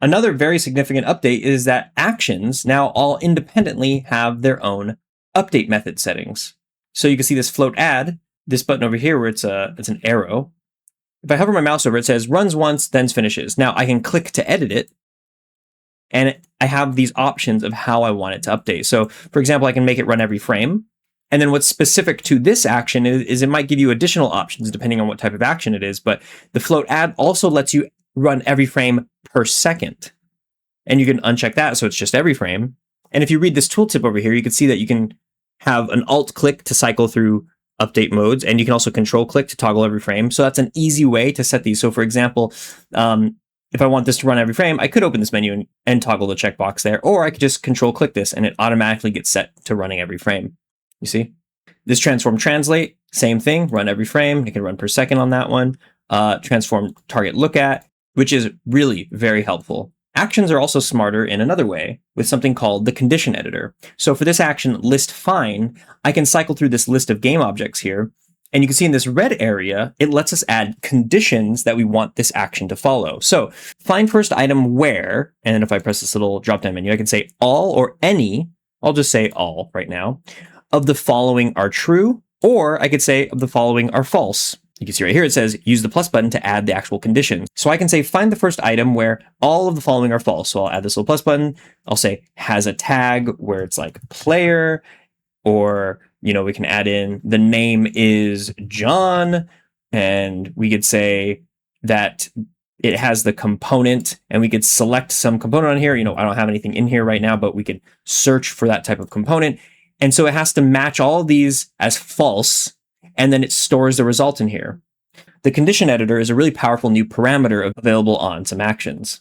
Another very significant update is that actions now all independently have their own update method settings. So you can see this float add, this button over here where it's an arrow. If I hover my mouse over it, says runs once, then finishes. Now I can click to edit it, and I have these options of how I want it to update. So for example, I can make it run every frame. And then what's specific to this action is it might give you additional options depending on what type of action it is. But the float add also lets you run every frame per second. And you can uncheck that, so it's just every frame. And if you read this tooltip over here, you can see that you can have an alt click to cycle through update modes, and you can also control click to toggle every frame. So that's an easy way to set these. So for example, if I want this to run every frame, I could open this menu and toggle the checkbox there, or I could just control click this and it automatically gets set to running every frame. You see? This transform translate, same thing, run every frame. You can run per second on that one. Transform target look at, which is really very helpful. Actions are also smarter in another way with something called the condition editor. So for this action, list find, I can cycle through this list of game objects here. And you can see in this red area, it lets us add conditions that we want this action to follow. So find first item where, and then if I press this little drop-down menu, I can say all or any, I'll just say all right now, of the following are true, or I could say of the following are false. You can see right here, it says use the plus button to add the actual conditions. So I can say find the first item where all of the following are false. So I'll add this little plus button. I'll say has a tag where it's like player, or, you know, we can add in the name is John, and we could say that it has the component, and we could select some component on here. You know, I don't have anything in here right now, but we could search for that type of component. And so it has to match all of these as false, and then it stores the result in here. The condition editor is a really powerful new parameter available on some actions.